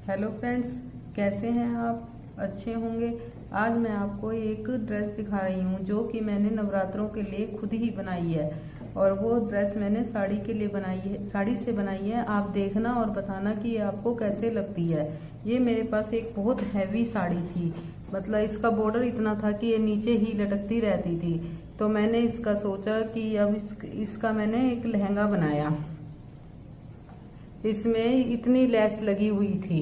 Hello friends, कैसे हैं आप? अच्छे होंगे। आज मैं आपको एक ड्रेस दिखा रही हूँ जो कि मैंने नवरात्रों के लिए खुद ही बनाई है। और वो ड्रेस मैंने साड़ी के लिए बनाई है, साड़ी से बनाई है। आप देखना और बताना कि ये आपको कैसे लगती है। ये मेरे पास एक बहुत हैवी साड़ी थी, मतलब इसका बॉर्डर इतना था कि ये नीचे ही लटकती रहती थी। तो मैंने इसका सोचा कि अब इसका मैंने एक लहंगा बनाया। इसमें इतनी लेस लगी हुई थी,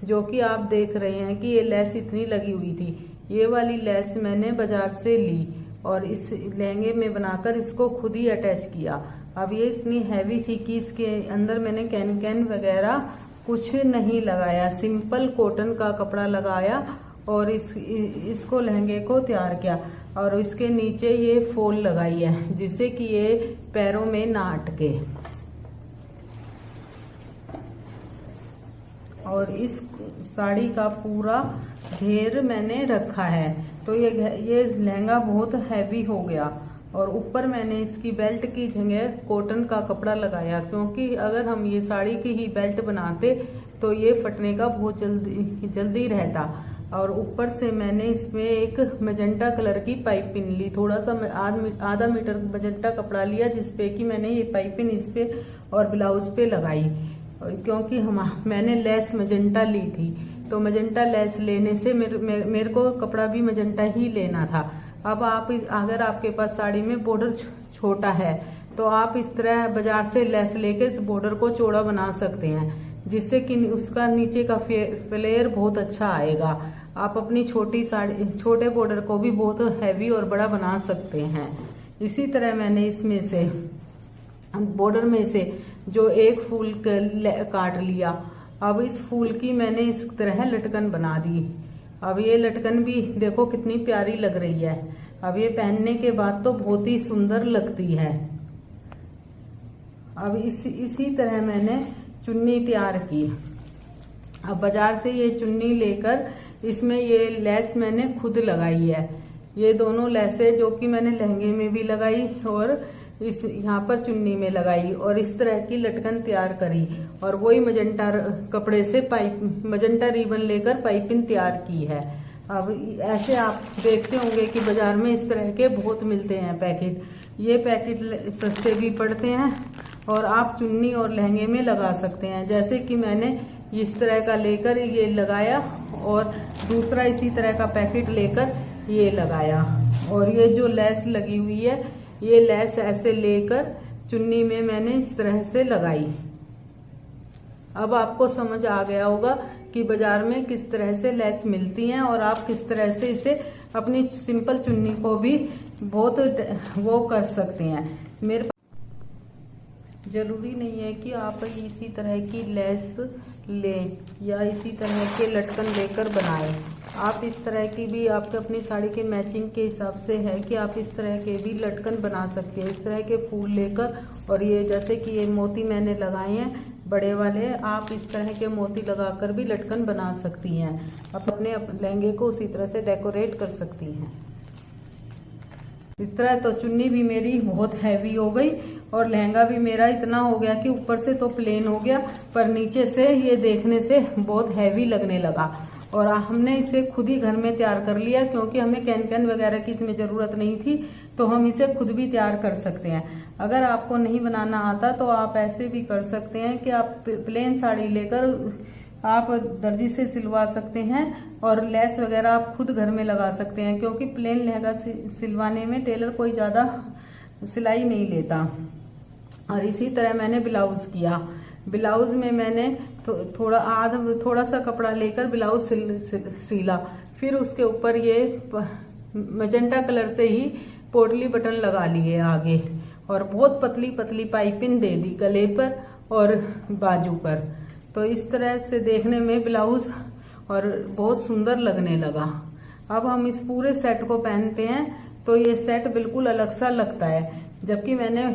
जो कि आप देख रहे हैं कि ये लेस इतनी लगी हुई थी। ये वाली लेस मैंने बाजार से ली और इस लहंगे में बनाकर इसको खुद ही अटैच किया। अब ये इतनी हैवी थी कि इसके अंदर मैंने कैन वगैरह कुछ नहीं लगाया, सिंपल कॉटन का कपड़ा लगाया और इसको लहंगे को तैयार किया। और इसके नीचे ये फॉल लगाई है जिससे कि ये पैरों में ना अटके। और इस साड़ी का पूरा घेर मैंने रखा है। तो ये लहंगा बहुत हैवी हो गया। और ऊपर मैंने इसकी बेल्ट की जगह कॉटन का कपड़ा लगाया, क्योंकि अगर हम ये साड़ी की ही बेल्ट बनाते तो ये फटने का बहुत जल्दी रहता। और ऊपर से मैंने इसमें एक मजेंटा कलर की पाइपिंग ली, थोड़ा सा आधा मीटर मजेंटा कपड़ा लिया जिसपे कि मैंने ये पाइपिंग इस पे और ब्लाउज पे लगाई। क्योंकि मैंने लेस मजेंटा ली थी, तो मजेंटा लेस लेने से मेरे को कपड़ा भी मजेंटा ही लेना था। अब अगर आपके पास साड़ी में बॉर्डर छोटा है तो आप इस तरह बाजार से लेस लेके इस बॉर्डर को चौड़ा बना सकते हैं, जिससे कि उसका नीचे का फ्लेयर बहुत अच्छा आएगा। आप अपनी छोटे बॉर्डर को भी बहुत हैवी और बड़ा बना सकते हैं। इसी तरह मैंने इसमें से बॉर्डर में से जो एक फूल काट लिया। अब इस फूल की मैंने इस तरह लटकन बना दी। अब ये लटकन भी देखो कितनी प्यारी लग रही है। अब ये पहनने के बाद तो बहुत ही सुंदर लगती है। अब इसी तरह मैंने चुन्नी तैयार की। अब बाजार से ये चुन्नी लेकर इसमें ये लेस मैंने खुद लगाई है। ये दोनों लेसें जो कि मैंने लहंगे में भी लगाई और इस यहाँ पर चुन्नी में लगाई और इस तरह की लटकन तैयार करी। और वही मजेंटा कपड़े से मजेंटा रिबन लेकर पाइपिंग तैयार की है। अब ऐसे आप देखते होंगे कि बाजार में इस तरह के बहुत मिलते हैं पैकेट। ये पैकेट सस्ते भी पड़ते हैं और आप चुन्नी और लहंगे में लगा सकते हैं। जैसे कि मैंने इस तरह का लेकर ये लगाया और दूसरा इसी तरह का पैकेट लेकर ये लगाया। और ये जो लेस लगी हुई है, ये लेस ऐसे लेकर चुन्नी में मैंने इस तरह से लगाई। अब आपको समझ आ गया होगा कि बाजार में किस तरह से लेस मिलती हैं और आप किस तरह से इसे अपनी सिंपल चुन्नी को भी बहुत वो कर सकते हैं। मेरे जरूरी नहीं है कि आप इसी तरह की लेस लें या इसी तरह के लटकन लेकर बनाएं। आप इस तरह की भी आपके अपनी साड़ी के मैचिंग के हिसाब से है कि आप इस तरह के भी लटकन बना सकते हैं, इस तरह के फूल लेकर। और ये जैसे कि ये मोती मैंने लगाए हैं बड़े वाले, आप इस तरह के मोती लगाकर भी लटकन बना सकती हैं। आप अपने लहंगे को उसी तरह से डेकोरेट कर सकती हैं। इस तरह तो चुन्नी भी मेरी बहुत हैवी हो गई और लहंगा भी मेरा इतना हो गया कि ऊपर से तो प्लेन हो गया, पर नीचे से ये देखने से बहुत हैवी लगने लगा। और हमने इसे खुद ही घर में तैयार कर लिया, क्योंकि हमें कैन वगैरह की इसमें ज़रूरत नहीं थी। तो हम इसे खुद भी तैयार कर सकते हैं। अगर आपको नहीं बनाना आता तो आप ऐसे भी कर सकते हैं कि आप प्लेन साड़ी लेकर आप दर्जी से सिलवा सकते हैं और लेस वगैरह आप खुद घर में लगा सकते हैं, क्योंकि प्लेन लहंगा सिलवाने में टेलर कोई ज़्यादा सिलाई नहीं लेता। और इसी तरह मैंने ब्लाउज किया। ब्लाउज में मैंने थोड़ा सा कपड़ा लेकर ब्लाउज सीला। फिर उसके ऊपर ये मजेंटा कलर से ही पोटली बटन लगा लिए आगे और बहुत पतली पतली पाइपिंग दे दी गले पर और बाजू पर। तो इस तरह से देखने में ब्लाउज और बहुत सुंदर लगने लगा। अब हम इस पूरे सेट को पहनते हैं तो ये सेट बिल्कुल अलग सा लगता है। जबकि मैंने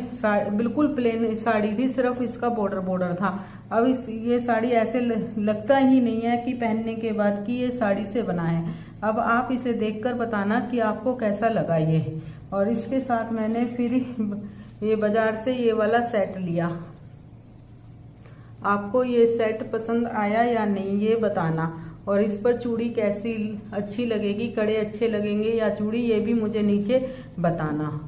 बिल्कुल प्लेन साड़ी थी, सिर्फ इसका बॉर्डर था। अब ये साड़ी ऐसे लगता ही नहीं है कि पहनने के बाद कि ये साड़ी से बना है। अब आप इसे देखकर बताना कि आपको कैसा लगा ये। और इसके साथ मैंने फिर ये बाजार से ये वाला सेट लिया। आपको ये सेट पसंद आया या नहीं ये बताना, और इस पर चूड़ी कैसी अच्छी लगेगी, कड़े अच्छे लगेंगे या चूड़ी, ये भी मुझे नीचे बताना।